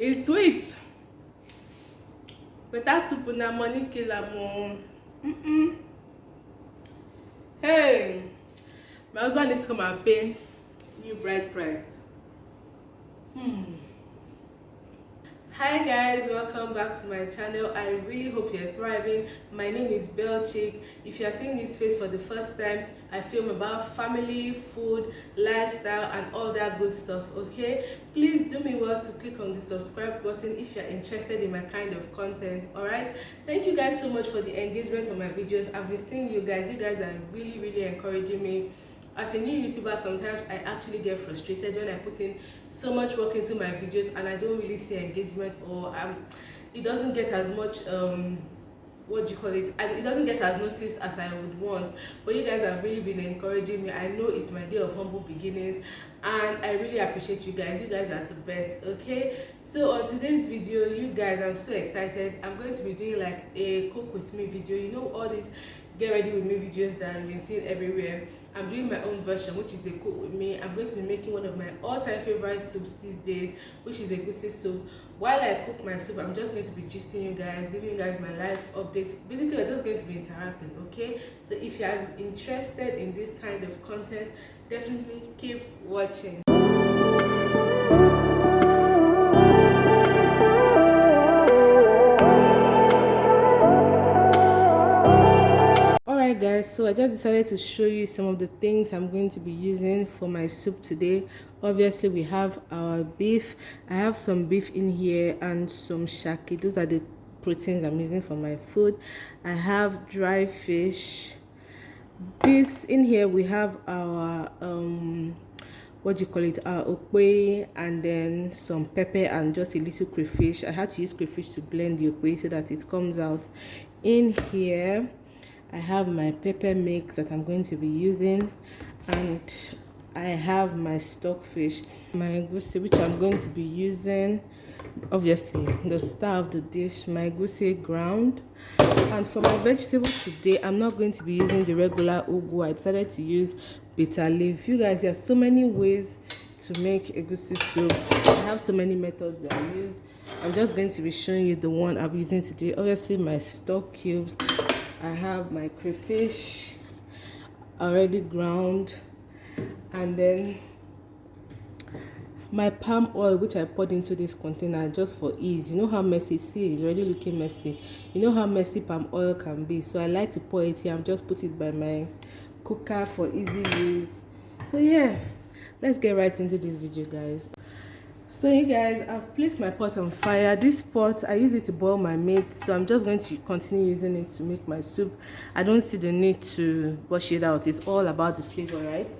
It's sweet. But that soup na money killer mom. Hey, my husband needs to come and pay new bride price. Hi guys, welcome back to my channel. I really hope you're thriving. My name is Belchick. If you are seeing this face for the first time, I film about family, food, lifestyle and all that good stuff. Okay, please do me well to click on the subscribe button if you're interested in my kind of content. All right, thank you guys so much for the engagement on my videos. I've been seeing you guys are really encouraging me. As a new YouTuber, sometimes I actually get frustrated when I put in so much work into my videos and I don't really see engagement, or it doesn't get as much what do you call it, it doesn't get as noticed as I would want. But you guys have really been encouraging me. I know it's my day of humble beginnings and I really appreciate you guys. You guys are the best. Okay, so on today's video, you guys, I'm so excited. I'm going to be doing like a cook with me video. You know, all these get ready with me videos that I've been seeing everywhere. I'm doing my own version, which is the cook with me. I'm going to be making one of my all-time favorite soups these days, which is egusi soup. While I cook my soup, I'm just going to be gisting you guys, giving you guys my life updates. Basically, we're just going to be interacting, okay? So if you are interested in this kind of content, definitely keep watching. Alright guys, so I just decided to show you some of the things I'm going to be using for my soup today. Obviously we have our beef. I have some beef in here and some shaki. Those are the proteins I'm using for my food. I have dry fish. This in here we have our what do you call it, our okwe, and then some pepper and just a little crayfish. I had to use crayfish to blend the okwe so that it comes out. In here I have my pepper mix that I'm going to be using, and I have my stockfish, my egusi, which I'm going to be using, obviously the star of the dish, my egusi ground. And for my vegetables today, I'm not going to be using the regular ugu. I decided to use bitter leaf. You guys, there are so many ways to make egusi soup. I have so many methods that I use. I'm just going to be showing you the one I'm using today. Obviously my stock cubes. I have my crayfish already ground, and then my palm oil, which I poured into this container just for ease. You know how messy, see, it's already looking messy. You know how messy palm oil can be, so I like to pour it here. I'm just put it by my cooker for easy use. So yeah, let's get right into this video, guys. So you guys, I've placed my pot on fire. This pot, I use it to boil my meat, so I'm just going to continue using it to make my soup. I don't see the need to wash it out. It's all about the flavor, right?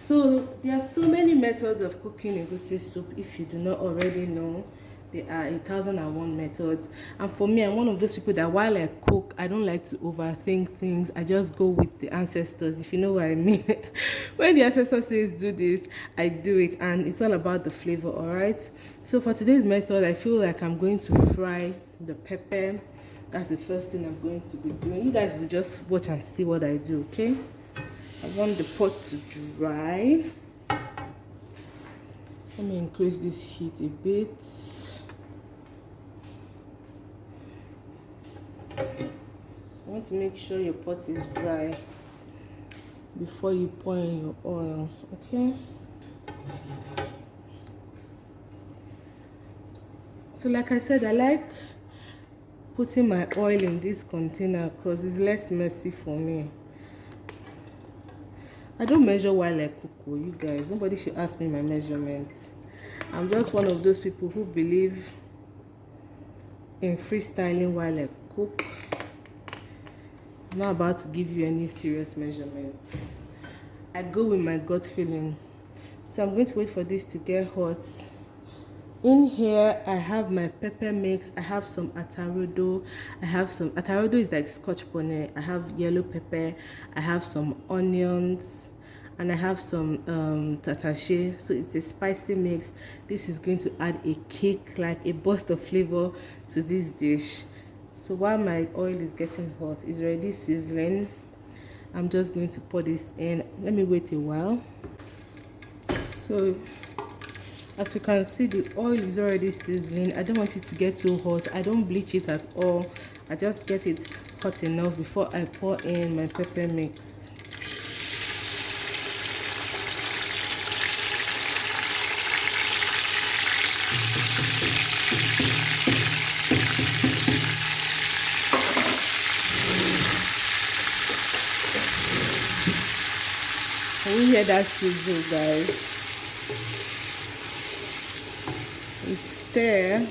So there are so many methods of cooking egusi soup. If you do not already know, there are 1001 methods. And for me, I'm one of those people that while I cook, I don't like to overthink things. I just go with the ancestors, if you know what I mean. When the ancestor says do this, I do it, and it's all about the flavor. All right, so for today's method, I feel like I'm going to fry the pepper. That's the first thing I'm going to be doing. You guys will just watch and see what I do. Okay, I want the pot to dry. Let me increase this heat a bit. You want to make sure your pot is dry before you pour in your oil, okay? So like I said, I like putting my oil in this container because it's less messy for me. I don't measure while I cook, you guys. Nobody should ask me my measurements. I'm just one of those people who believe in freestyling while I cook. I'm not about to give you any serious measurement. I go with my gut feeling. So I'm going to wait for this to get hot. In here, I have my pepper mix. I have some atarodo. Atarodo is like scotch bonnet. I have yellow pepper. I have some onions. And I have some tatashe. So it's a spicy mix. This is going to add a kick, like a burst of flavor to this dish. So while my oil is getting hot, it's already sizzling. I'm just going to pour this in. Let me wait a while. So As you can see, the oil is already sizzling. I don't want it to get too hot. I don't bleach it at all. I just get it hot enough before I pour in my pepper mix. Can you hear that sizzle, guys? We stir.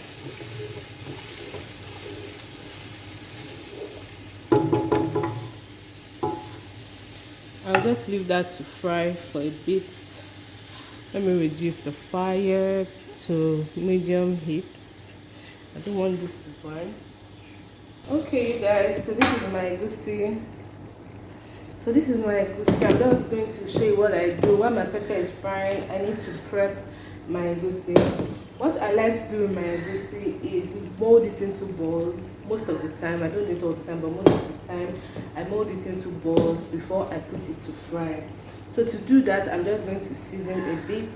I'll just leave that to fry for a bit. Let me reduce the fire to medium heat. I don't want this to burn. Okay, you guys, so this is my egusi. I'm just going to show you what I do. While my pepper is frying, I need to prep my egusi. What I like to do with my egusi is mold it into balls. Most of the time, I don't do it all the time, but most of the time, I mold it into balls before I put it to fry. So to do that, I'm just going to season a bit.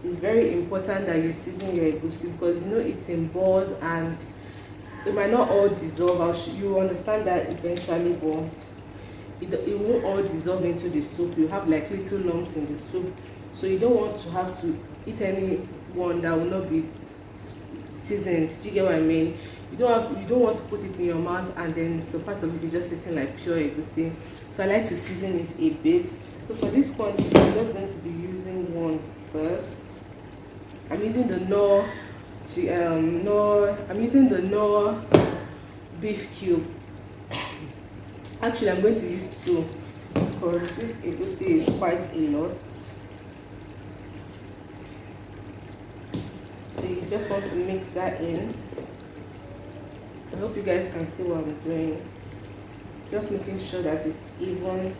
It's very important that you season your egusi because you know it's in balls and it might not all dissolve. You will understand that eventually, but it won't all dissolve into the soup. You have like little lumps in the soup, so you don't want to have to eat any one that will not be seasoned. Do you get what I mean? You don't want to put it in your mouth and then some parts of it is just tasting like pure egusi. So I like to season it a bit. So for this quantity, I'm just going to be using one first. I'm using the Knorr beef cube. Actually, I'm going to use 2 because this egusi is quite a lot. So you just want to mix that in. I hope you guys can see what I'm doing. Just making sure that it's even.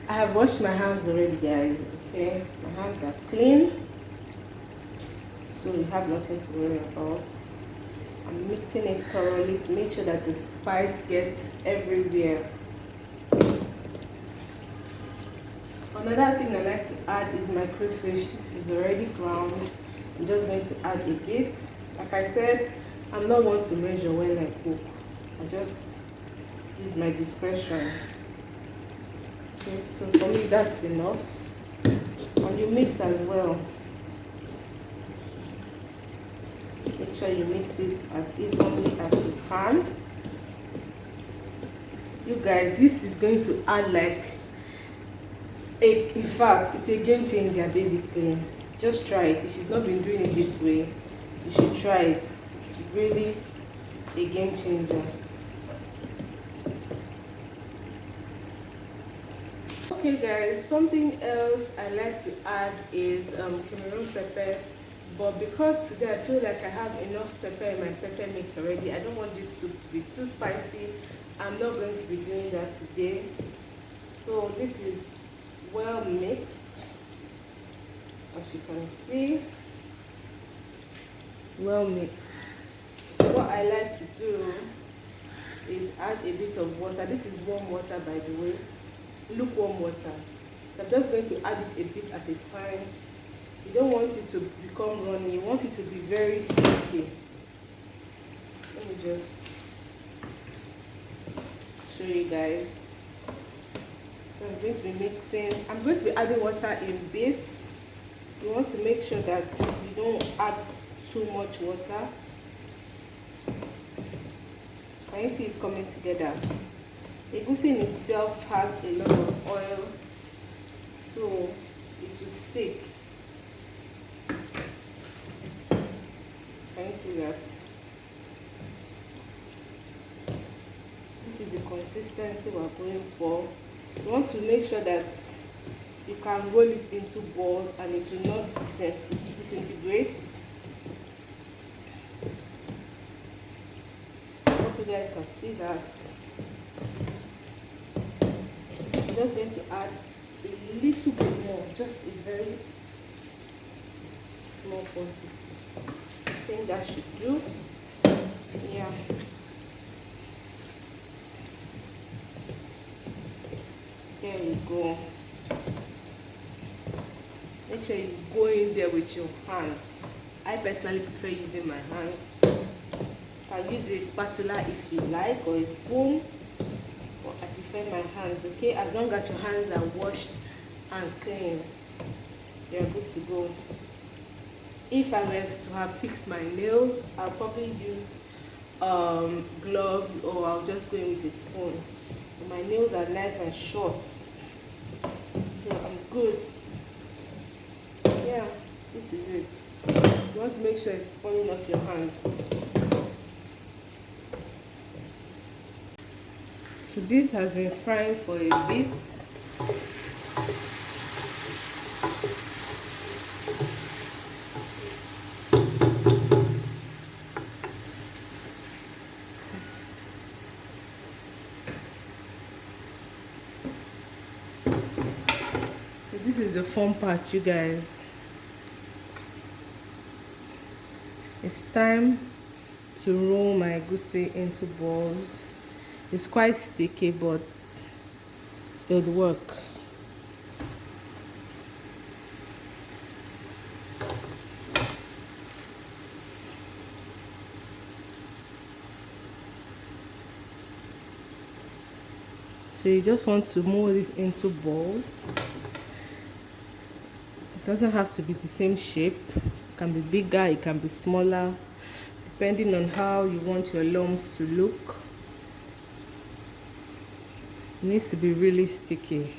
I have washed my hands already, guys. Okay, my hands are clean, so you have nothing to worry about. I'm mixing it thoroughly to make sure that the spice gets everywhere. Another thing I like to add is my crayfish. This is already ground. I'm just going to add a bit. Like I said, I'm not one to measure when I cook. I just use my discretion. Okay, so for me that's enough. And you mix as well. Make sure you mix it as evenly as you can. You guys, this is going to add like in fact, it's a game changer basically. Just try it. If you've not been doing it this way, you should try it. It's really a game changer. Okay guys, something else I like to add is Cameroon pepper, but because today I feel like I have enough pepper in my pepper mix already, I don't want this soup to be too spicy. I'm not going to be doing that today. So this is well mixed, as you can see, well mixed. So what I like to do is add a bit of water. This is warm water, by the way, lukewarm water. So I'm just going to add it a bit at a time. You don't want it to become runny, you want it to be very sticky. Let me just show you guys. So I'm going to be mixing. I'm going to be adding water in bits. You want to make sure that you don't add too much water. Can you see it coming together? Egusi in itself has a lot of oil, so it will stick. Can you see that? This is the consistency we're going for. You want to make sure that you can roll it into balls and it will not disintegrate. I hope you guys can see that. I'm just going to add a little bit more, just a very small quantity. I think that should do. Yeah. There you go. Make sure you go in there with your hand. I personally prefer using my hand. You can use a spatula if you like, or a spoon, but I prefer my hands, okay? As long as your hands are washed and clean, you're good to go. If I were to have fixed my nails, I'll probably use gloves, or I'll just go in with a spoon. And my nails are nice and short, so I'm good. Yeah, this is it. You want to make sure it's falling off your hands. So this has been frying for a bit. So this is the fun part, you guys. It's time to roll my egusi into balls. It's quite sticky, but it'll work. So you just want to mold this into balls. It doesn't have to be the same shape. It can be bigger, it can be smaller, depending on how you want your lumps to look. It needs to be really sticky.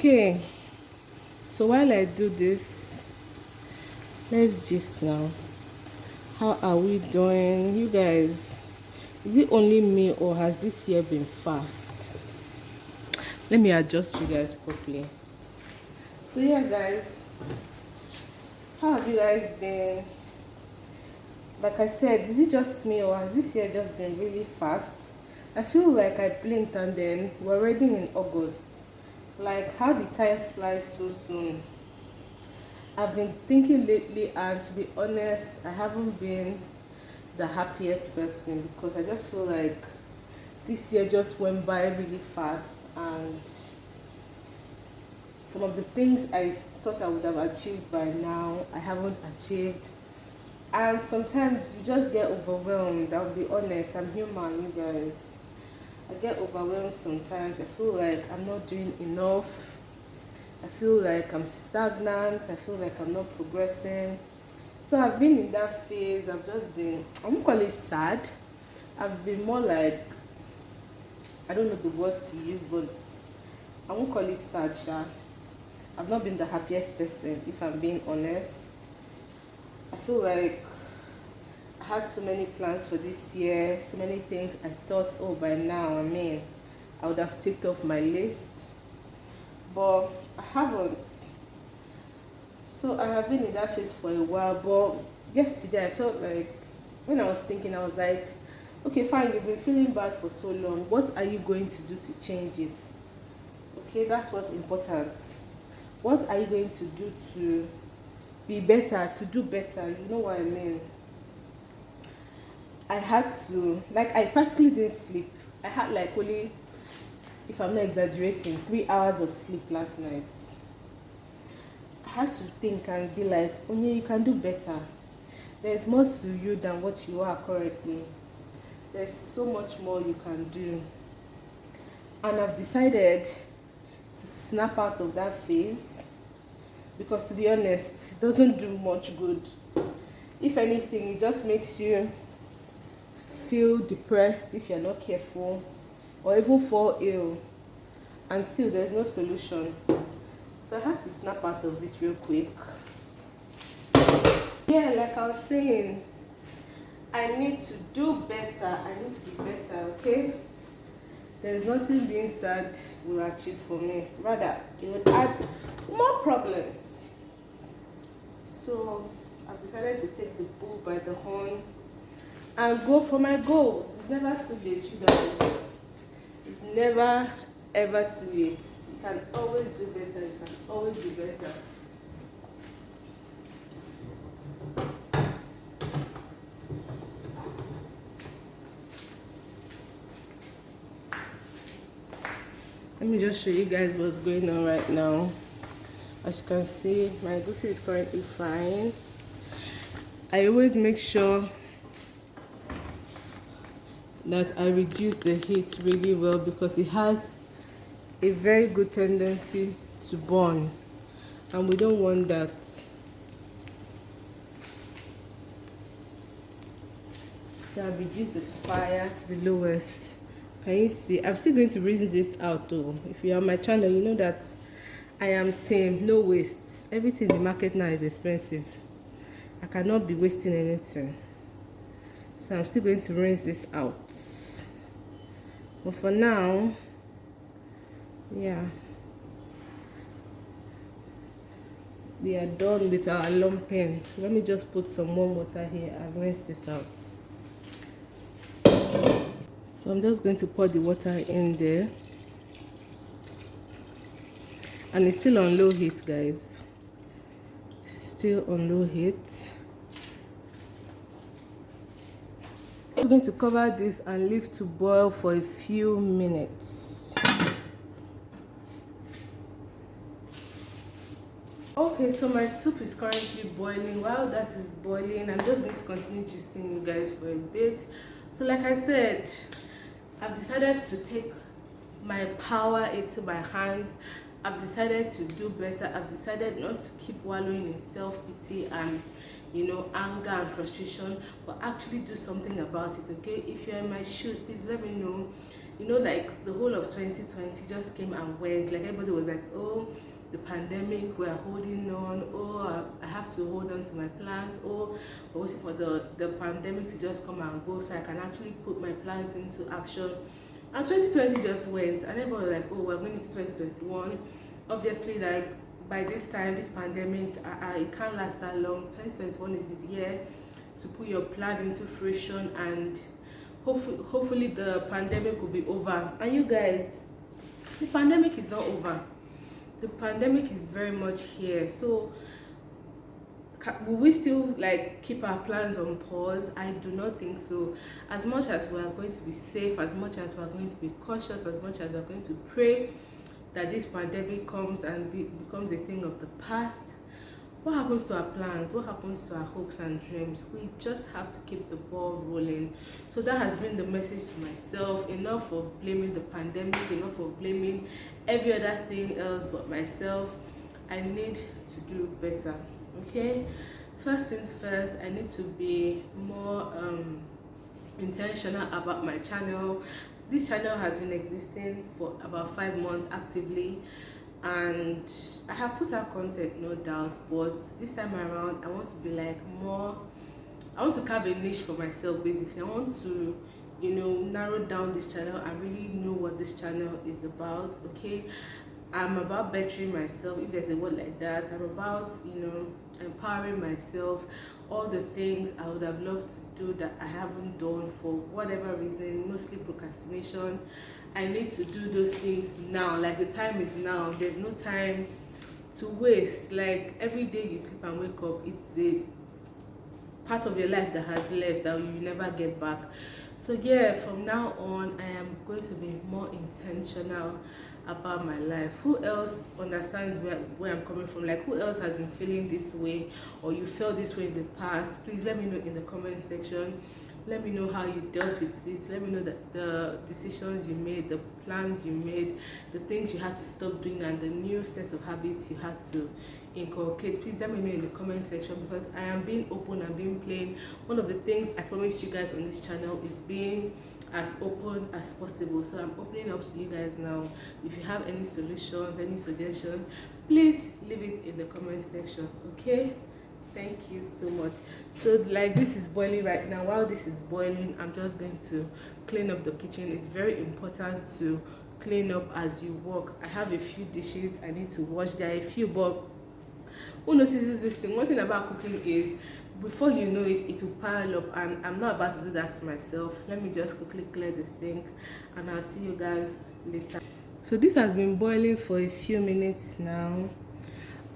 Okay, so while I do this, let's gist now. How are we doing, you guys? Is it only me, or has this year been fast? Let me adjust you guys properly. So yeah, guys, how have you guys been? Like I said, is it just me, or has this year just been really fast? I feel like I blinked and then we're already in August. Like, how the time flies so soon. I've been thinking lately, and to be honest, I haven't been the happiest person, because I just feel like this year just went by really fast, and some of the things I thought I would have achieved by now, I haven't achieved. And sometimes you just get overwhelmed. I'll be honest, I'm human, you guys. I get overwhelmed sometimes. I feel like I'm not doing enough. I feel like I'm stagnant. I feel like I'm not progressing. So I've been in that phase. I've just been, I won't call it sad. I've been more like, I don't know the word to use, but I won't call it sad, Sha. I've not been the happiest person, if I'm being honest. I feel like I had so many plans for this year, so many things I thought, oh, by now, I would have ticked off my list, but I haven't. So I have been in that phase for a while, but yesterday I felt like, when I was thinking, I was like, okay, fine, you've been feeling bad for so long. What are you going to do to change it? Okay, that's what's important. What are you going to do to be better, to do better? You know what I mean? I had to, like, I practically didn't sleep. I had like only, if I'm not exaggerating, 3 hours of sleep last night. I had to think and be like, Onye, you can do better. There's more to you than what you are currently. There's so much more you can do. And I've decided to snap out of that phase, because to be honest, it doesn't do much good. If anything, it just makes you feel depressed if you're not careful, or even fall ill, and still there's no solution. So I had to snap out of it real quick. Yeah, like I was saying, I need to do better. I need to be better, okay? There's nothing being said will achieve for me. Rather, it will add more problems. So I've decided to take the bull by the horn and go for my goals. It's never too late, you guys. It's never ever too late. You can always do better. You can always do better. Let me just show you guys what's going on right now. As you can see, my egusi is currently frying. I always make sure that I reduce the heat really well because it has a very good tendency to burn, and we don't want that. So I've reduced the fire to the lowest. Can you see? I'm still going to rinse this out though. If you're on my channel, you know that I am team no waste. Everything in the market now is expensive. I cannot be wasting anything. So I'm still going to rinse this out. But for now, yeah, we are done with our lumping. So let me just put some warm water here and rinse this out. So I'm just going to pour the water in there. And it's still on low heat, guys. Still on low heat. I'm going to cover this and leave to boil for a few minutes. Okay, so my soup is currently boiling. While that is boiling, I'm just going to continue gisting you guys for a bit. So like I said, I've decided to take my power into my hands. I've decided to do better. I've decided not to keep wallowing in self-pity and, you know, anger and frustration, but actually do something about it, okay? If you're in my shoes, please let me know. You know, like the whole of 2020 just came and went. Like everybody was like, oh, the pandemic, we're holding on. Oh, I have to hold on to my plans. Oh, we're waiting for the pandemic to just come and go so I can actually put my plans into action. And 2020 just went, and everybody was like, oh, we're going into 2021. Obviously, like by this time, this pandemic, it can't last that long. 2021 is the year to put your plan into fruition, and hopefully the pandemic will be over. And you guys, the pandemic is not over. The pandemic is very much here. So will we still like keep our plans on pause? I do not think so. As much as we are going to be safe, as much as we are going to be cautious, as much as we are going to pray that this pandemic comes and becomes a thing of the past, what happens to our plans? What happens to our hopes and dreams? We just have to keep the ball rolling. So that has been the message to myself. Enough of blaming the pandemic, enough of blaming every other thing else but myself. I need to do better. Okay, first things first, I need to be more intentional about my channel. This channel has been existing for about 5 months actively, and I have put out content, no doubt, but this time around I want to be like more, I want to carve a niche for myself. Basically, I want to, you know, narrow down this channel and really know what this channel is about. Okay, I'm about bettering myself, if there's a word like that. I'm about, you know, empowering myself. All the things I would have loved to do that I haven't done for whatever reason, mostly procrastination. I need to do those things now. Like the time is now. There's no time to waste. Like every day you sleep and wake up, it's a part of your life that has left that you never get back. So yeah, from now on I am going to be more intentional about my life. Who else understands where I'm coming from? Like, who else has been feeling this way, or you felt this way in the past? Please let me know in the comment section. Let me know how you dealt with it. Let me know that the decisions you made, the plans you made, the things you had to stop doing, and the new sets of habits you had to inculcate. Please let me know in the comment section, because I am being open and being plain. One of the things I promised you guys on this channel is being as open as possible. So I'm opening up to you guys now. If you have any solutions, any suggestions, please leave it in the comment section. Okay, thank you so much. So like, this is boiling right now. While this is boiling, I'm just going to clean up the kitchen. It's very important to clean up as you work. I have a few dishes I need to wash. There are a few, but who notices this thing? One thing about cooking is before you know it, it will pile up, and I'm not about to do that to myself. Let me just quickly clear the sink, and I'll see you guys later. So this has been boiling for a few minutes now.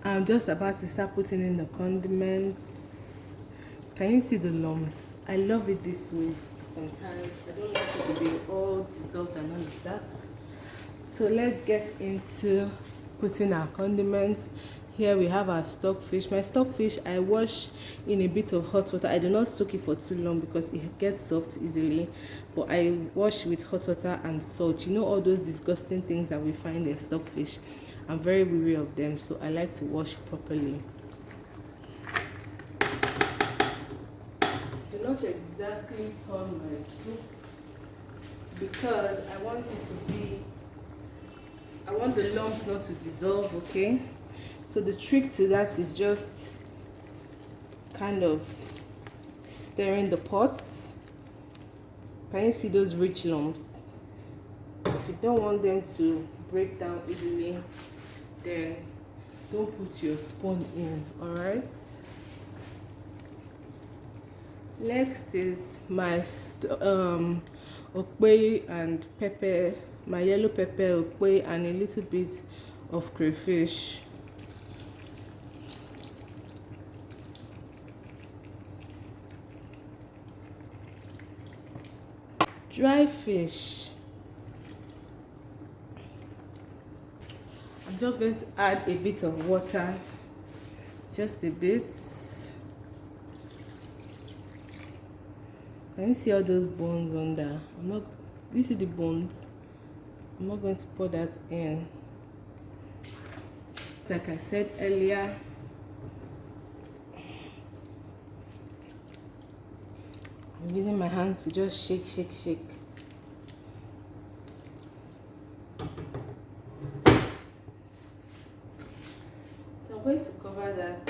I'm just about to start putting in the condiments. Can you see the lumps? I love it this way. Sometimes I don't like it to be all dissolved and all of that. So let's get into putting our condiments. Here we have our stockfish. My stockfish I wash in a bit of hot water. I do not soak it for too long because it gets soft easily, but I wash with hot water and salt. You know, all those disgusting things that we find in stockfish, I'm very weary of them, so I like to wash properly. Do not exactly turn my soup because I want the lumps not to dissolve, okay? So the trick to that is just kind of stirring the pot. Can you see those rich lumps? If you don't want them to break down easily, then don't put your spoon in, all right? Next is my okpei and pepper, my yellow pepper, okpei, and a little bit of crayfish. Dry fish. I'm just going to add a bit of water, just a bit. Can you see all those bones on there? You see the bones? I'm not going to pour that in. Like I said earlier, I'm using my hand to just shake. So I'm going to cover that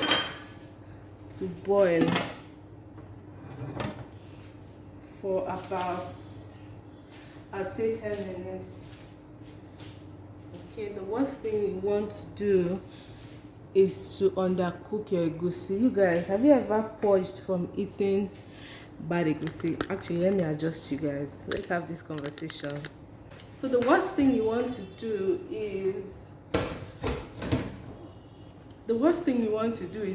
to boil for about, I'd say 10 minutes. Okay, the worst thing you want to do is to undercook your egusi. You guys, have you ever purged from eating bad egusi? Actually, let me adjust you guys. Let's have this conversation. So the worst thing you want to do is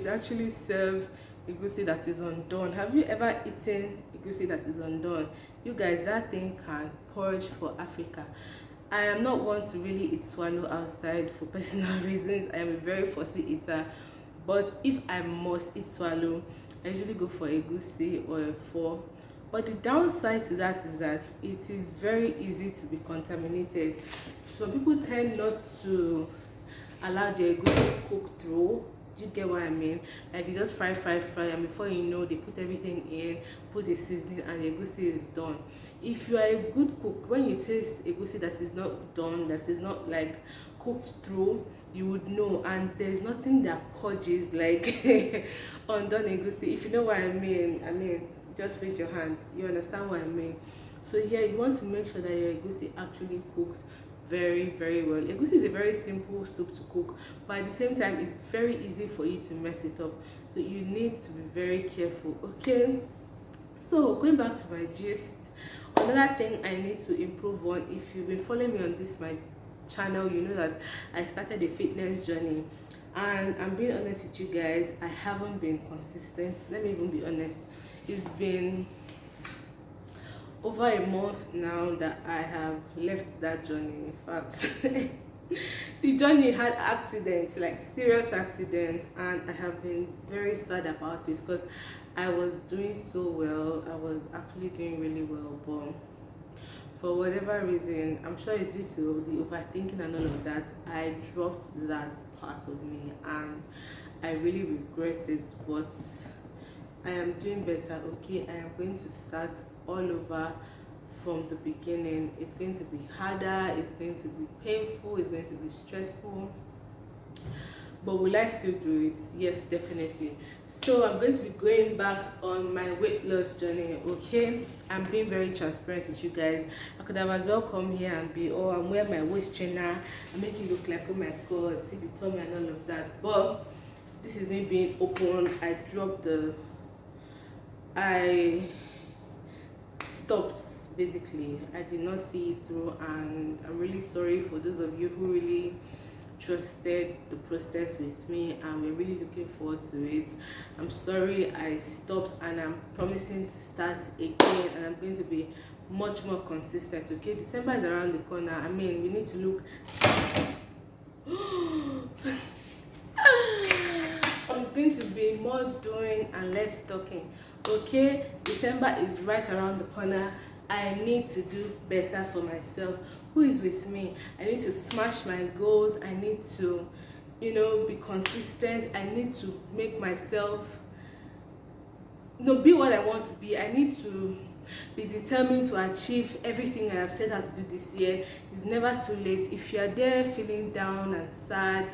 actually serve egusi that is undone. Have you ever eaten egusi that is undone? You guys, that thing can purge for Africa. I am not one to really eat swallow outside for personal reasons. I am a very fussy eater, but if I must eat swallow, I usually go for egusi or a pho. But the downside to that is that it is very easy to be contaminated. So people tend not to allow their egusi to cook through. You get what I mean? Like they just fry, and before you know, they put everything in, put the seasoning, and the egusi is done. If you are a good cook, when you taste egusi that is not done, that is not like cooked through, you would know. And there's nothing that purges like undone egusi. If you know what I mean, just raise your hand. You understand what I mean? So yeah, you want to make sure that your egusi actually cooks very, very well. Egusi is a very simple soup to cook, but at the same time, it's very easy for you to mess it up. So you need to be very careful, okay? So going back to my gist, another thing I need to improve on, if you've been following me on my channel, you know that I started a fitness journey, and I'm being honest with you guys, I haven't been consistent. Let me even be honest. It's been over a month now that I have left that journey. In fact, the journey had accidents, like serious accidents, and I have been very sad about it because I was doing so well. I was actually doing really well, but for whatever reason, I'm sure it's due to the overthinking and all of that, I dropped that part of me, and I really regret it. But I am doing better, okay? I am going to start all over from the beginning. It's going to be harder, it's going to be painful, it's going to be stressful, but will I still do it? Yes, definitely. So I'm going to be going back on my weight loss journey, okay? I'm being very transparent with you guys. I could have as well come here and be, oh, I'm wearing my waist trainer, I make it look like, oh my god, see the tummy and all of that. But this is me being open. I dropped the I stopped. Basically, I did not see it through, and I'm really sorry for those of you who really trusted the process with me and we're really looking forward to it. I'm sorry I stopped, and I'm promising to start again, and I'm going to be much more consistent. Okay, December is around the corner. I mean, we need to look it's going to be more doing and less talking. Okay, December is right around the corner. I need to do better for myself. Who is with me? I need to smash my goals. I need to, be consistent. I need to make myself, be what I want to be. I need to be determined to achieve everything I have set out to do this year. It's never too late. If you are there feeling down and sad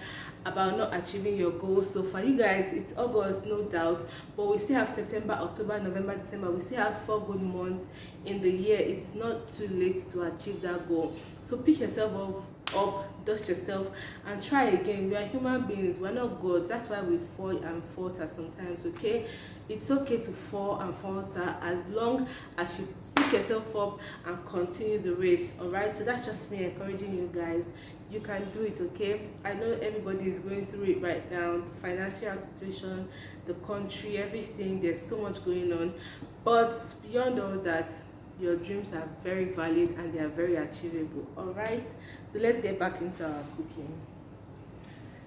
about not achieving your goals so far, you guys, it's August, no doubt, but we still have September, October, November, December. We still have 4 good months in the year. It's not too late to achieve that goal. So pick yourself up, dust yourself, and try again. We are human beings, we're not gods. That's why we fall and falter sometimes. Okay, it's okay to fall and falter as long as you pick yourself up and continue the race. All right, so that's just me encouraging you guys. You can do it. Okay, I know everybody is going through it right now, the financial situation, the country, everything. There's so much going on, but beyond all that, your dreams are very valid and they are very achievable. All right, so let's get back into our cooking.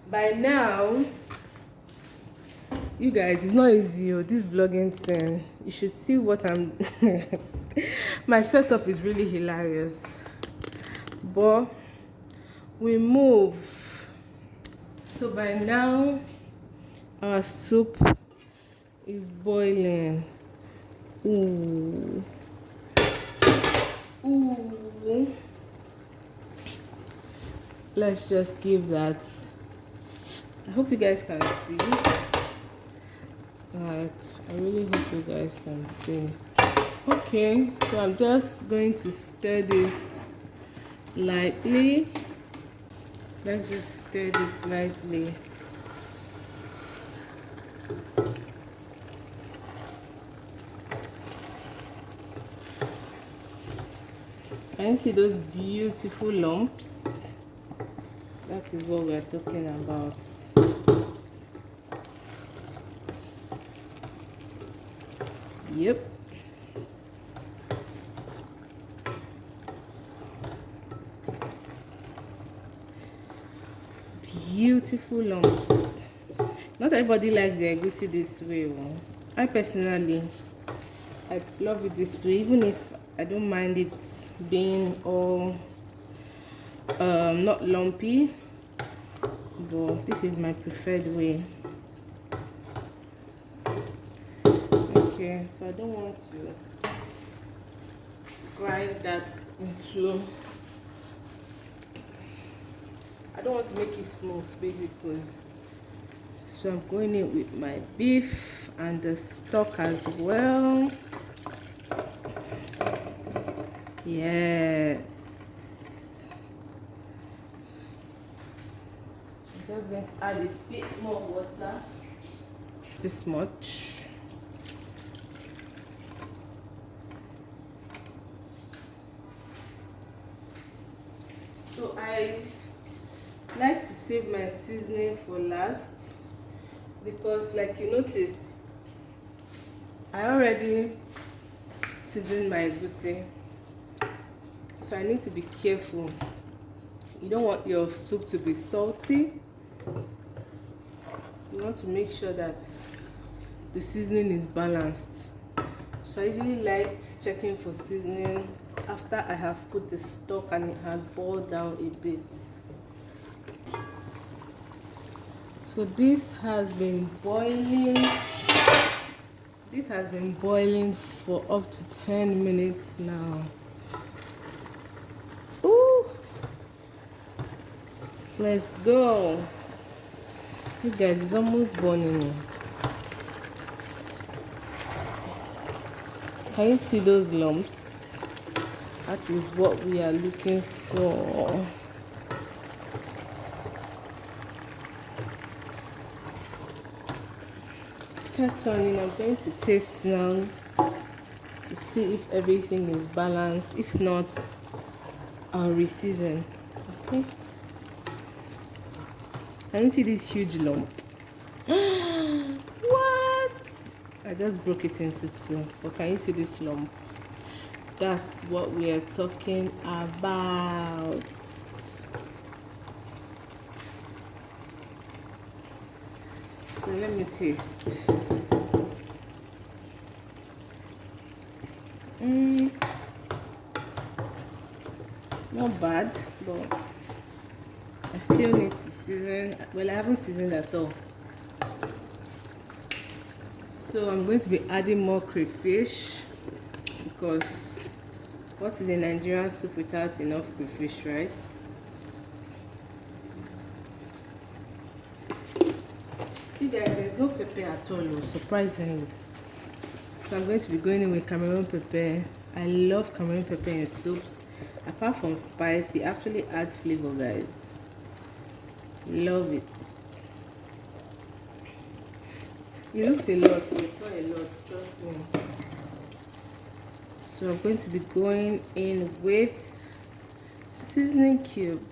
By now, you guys, it's not easy. This vlogging thing, you should see what I'm my setup is really hilarious, but we move. So by now our soup is boiling. Ooh, let's just give that. I hope you guys can see. Like, I really hope you guys can see. Okay, so I'm just going to stir this lightly. Let's just stir this lightly. Can you see those beautiful lumps? That is what we are talking about. Yep. Beautiful lumps. Not everybody likes the egusi this way. I personally, I love it this way, even if I don't mind it being all not lumpy, but this is my preferred way. Okay, so I don't want to grind that into, I don't want to make it smooth basically. So I'm going in with my beef and the stock as well. Yes. I'm just going to add a bit more water. This much. So I like to save my seasoning for last, because like you noticed, I already seasoned my egusi, so I need to be careful. You don't want your soup to be salty. You want to make sure that the seasoning is balanced. So I usually like checking for seasoning after I have put the stock and it has boiled down a bit. So this has been boiling. This has been boiling for up to 10 minutes now. Ooh, let's go. You guys, it's almost burning. Can you see those lumps? That is what we are looking for. after turning, I'm going to taste now to see if everything is balanced. If not, I'll reseason. Okay. Can you see this huge lump? What? I just broke it into two. But can you see this lump? That's what we are talking about. So let me taste. Not bad, but I still need to season. Well, I haven't seasoned at all. So I'm going to be adding more crayfish, because what is a Nigerian soup without enough crayfish, right? You guys, there's no pepper at all, surprisingly. So I'm going to be going in with Cameroon pepper. I love Cameroon pepper in soups. Apart from spice, it actually adds flavor, guys. Love it. It looks a lot, but it's not a lot, trust me. So I'm going to be going in with seasoning cube.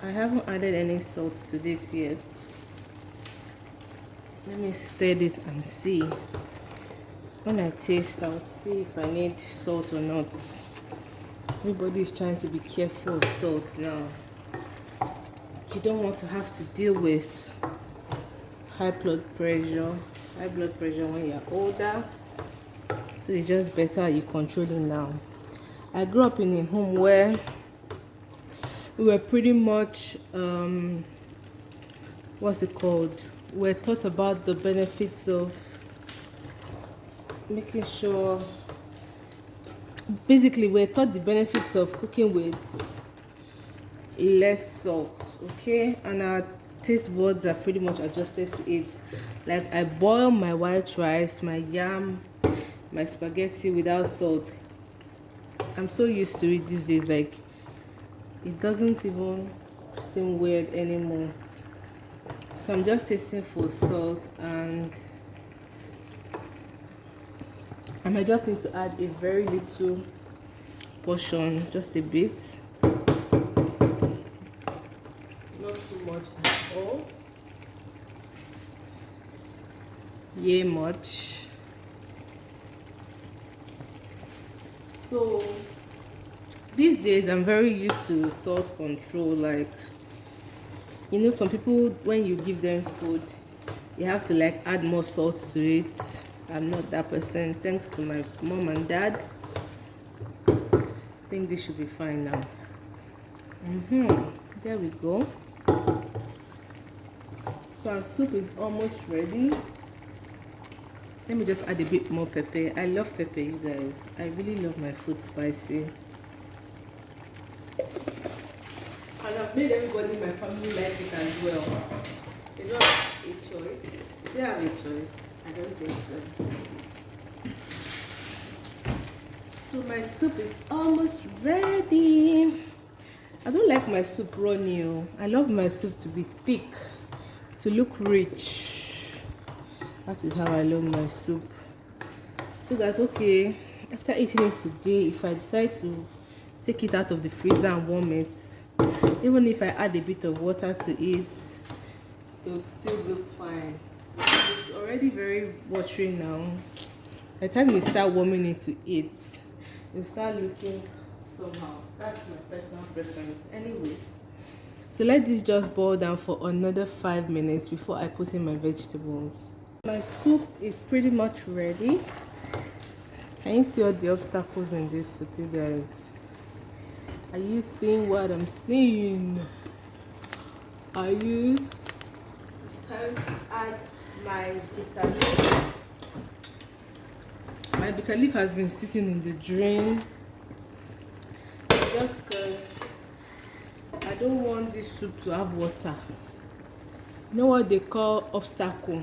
I haven't added any salt to this yet. Let me stir this and see. When I taste, I'll see if I need salt or not. Everybody is trying to be careful of salt now. You don't want to have to deal with high blood pressure when you're older. So it's just better you control it now. I grew up in a home where we were pretty much we're taught about the benefits of making sure, basically we're taught the benefits of cooking with less salt, okay, and our taste buds are pretty much adjusted to it. Like, I boil my white rice, my yam, my spaghetti without salt. I'm so used to it these days, like it doesn't even seem weird anymore. So I'm just tasting for salt, and I might just need to add a very little portion, just a bit, not too much at all. Yeah, much. So these days I'm very used to salt control. Like, you know, some people, when you give them food, you have to like add more salt to it. I'm not that person, thanks to my mom and dad. I think this should be fine now. There we go. So our soup is almost ready. Let me just add a bit more pepper. I love pepper, you guys. I really love my food spicy. And I've made everybody in my family like it as well. They don't have a choice. They have a choice. I don't think so. So my soup is almost ready. I don't like my soup runny. I love my soup to be thick, to look rich. That is how I love my soup. So that's okay. After eating it today, if I decide to take it out of the freezer and warm it, even if I add a bit of water to it, it would still look fine. It's already very watery now. By the time you start warming it to eat, you start looking somehow. That's my personal preference. Anyways, so let this just boil down for another 5 minutes before I put in my vegetables. My soup is pretty much ready. Can you see all the obstacles in this soup, you guys? Are you seeing what I'm seeing? Are you? It's time to add my bitter leaf. My bitter leaf has been sitting in the drain just because I don't want this soup to have water. You know what they call obstacle?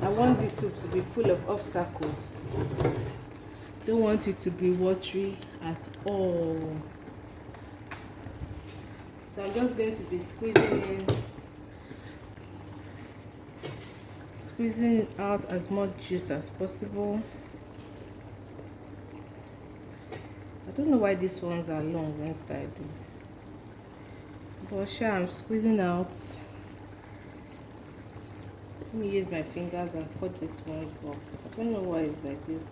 I want this soup to be full of obstacles. Don't want it to be watery at all. So I'm just going to be squeezing out as much juice as possible. I don't know why these ones are long inside, but sure, I'm squeezing out. Let me use my fingers and cut this ones off. I don't know why it's like this.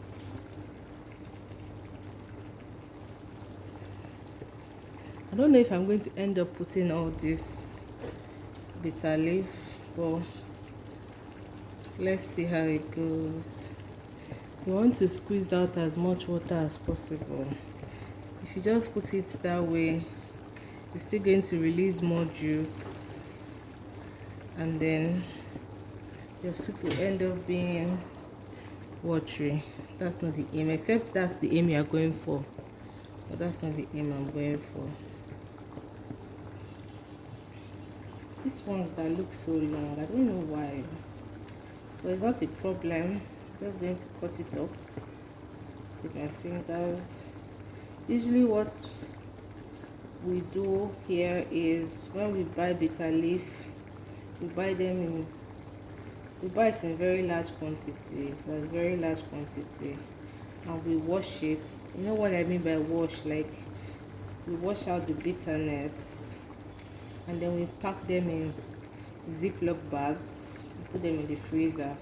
I don't know if I'm going to end up putting all this bitter leaf, but let's see how it goes. You want to squeeze out as much water as possible. If you just put it that way, it's still going to release more juice, and then your soup will end up being watery. That's not the aim, except that's the aim you are going for, but that's not the aim I'm going for. These ones that look so long, I don't know why, but it's not a problem. I'm just going to cut it up with my fingers. Usually what we do here is when we buy bitter leaf, we buy it in very large quantity, and we wash it. You know what I mean by wash? Like, we wash out the bitterness, and then we pack them in Ziploc bags and put them in the freezer,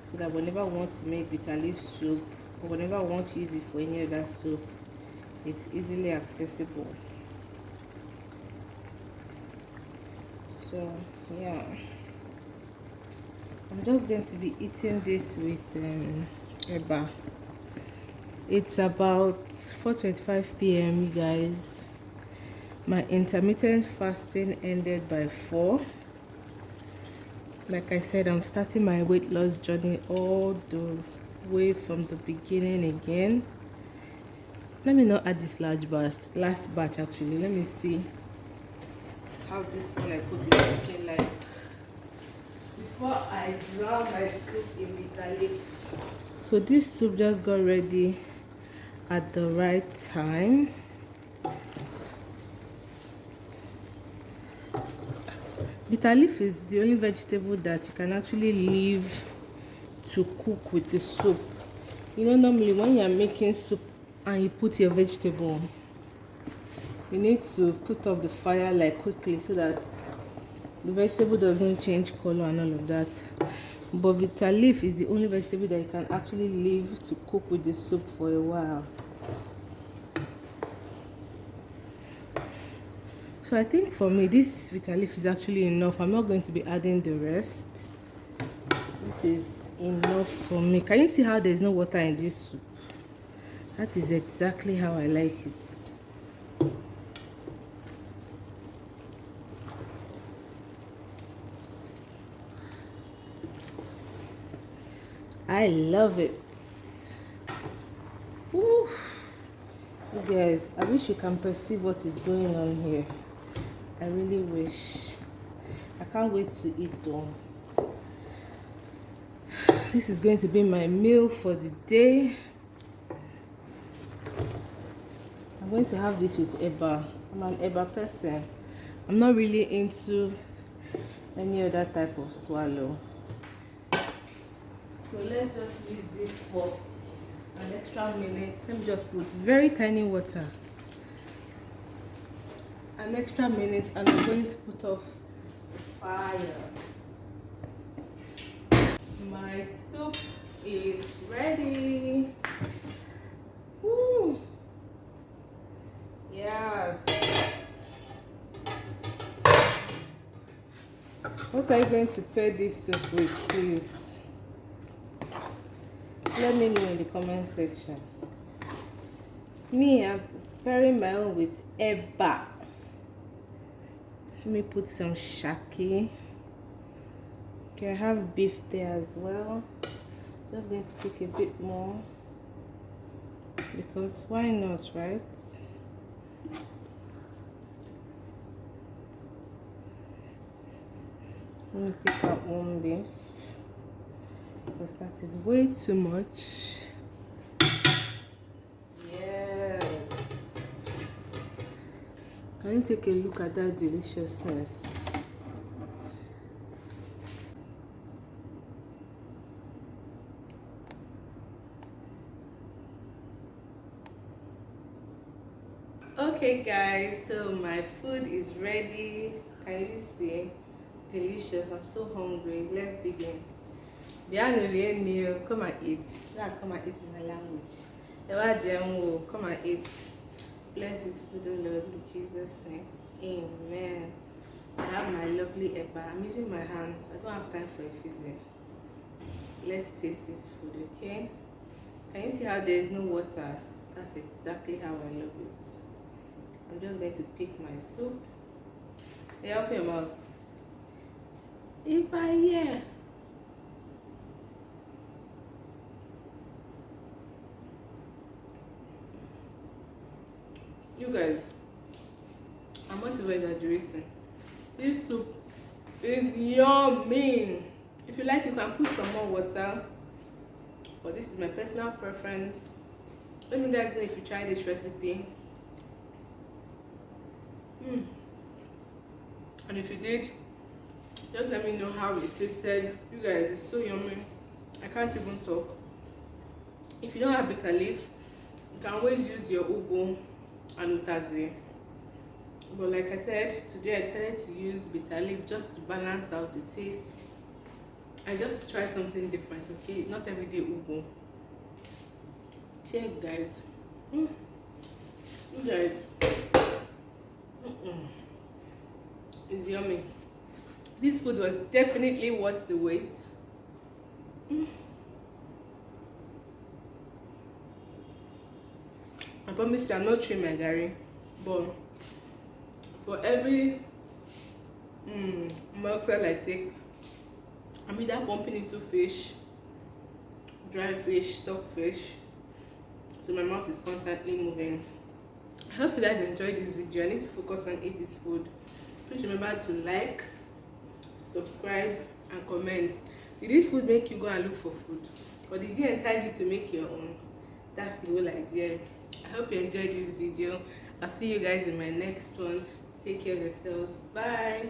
so that whenever we want to make bitter leaf soup, or whenever we want to use it for any other soup, it's easily accessible. So yeah, I'm just going to be eating this with eba. It's about 4:25 p.m. you guys. My intermittent fasting ended by 4. Like I said, I'm starting my weight loss journey all the way from the beginning again. Let me not add this last batch actually. Let me see how this one I put it looking like before I drown my soup in bitter leaf. So this soup just got ready at the right time. Bitter leaf is the only vegetable that you can actually leave to cook with the soup. You know, normally when you're making soup and you put your vegetable, you need to put off the fire like quickly so that the vegetable doesn't change color and all of that. But bitter leaf is the only vegetable that you can actually leave to cook with the soup for a while. So I think for me, this bitter leaf is actually enough. I'm not going to be adding the rest. This is enough for me. Can you see how there's no water in this soup? That is exactly how I like it. I love it. Woo. You guys, I wish you can perceive what is going on here. I really wish. I can't wait to eat though. This is going to be my meal for the day. I'm going to have this with eba. I'm an eba person. I'm not really into any other type of swallow. So let's just leave this for an extra minute. Let me just put very tiny water. An extra minute, and I'm going to put off the fire. My soup is ready. Woo! Yes. What are you going to pair this soup with, please? Let me know in the comment section. Me, I'm pairing my own with eba. Let me put some shaki. Okay, I have beef there as well. Just going to take a bit more, because why not, right? Let me take out one beef. because that is way too much. Yes. Can you take a look at that deliciousness? Okay guys, so my food is ready. Can you see? Delicious. I'm so hungry. Let's dig in. Come and eat. Let's come and eat in my language. Come and eat. Bless this food, oh Lord, in Jesus' name. Amen. I have my lovely eba. I'm using my hands. I don't have time for a fizzy. Let's taste this food, okay? Can you see how there is no water? That's exactly how I love it. I'm just going to pick my soup. Hey, open your mouth. Yeah. You guys, I'm not even exaggerating. This soup is yummy. If you like, you can put some more water, but this is my personal preference. Let me guys know if you try this recipe. And if you did, just let me know how it tasted. You guys, it's so yummy. I can't even talk. If you don't have bitter leaf, you can always use your ugu and utazi. But like I said, today I decided to use bitter leaf just to balance out the taste. I just try something different, okay? Not everyday ugu. Cheers, guys. You guys, it's yummy. This food was definitely worth the wait. I promise you I'm not chewing my gari, but for every morsel I take, I'm either bumping into fish, dry fish, stock fish, so my mouth is constantly moving. I hope you guys enjoyed this video. I need to focus on eating this food. Please remember to like, subscribe and comment. Did this food make you go and look for food, or did it entice you to make your own? That's the whole idea. I hope you enjoyed this video. I'll see you guys in my next one. Take care of yourselves. Bye.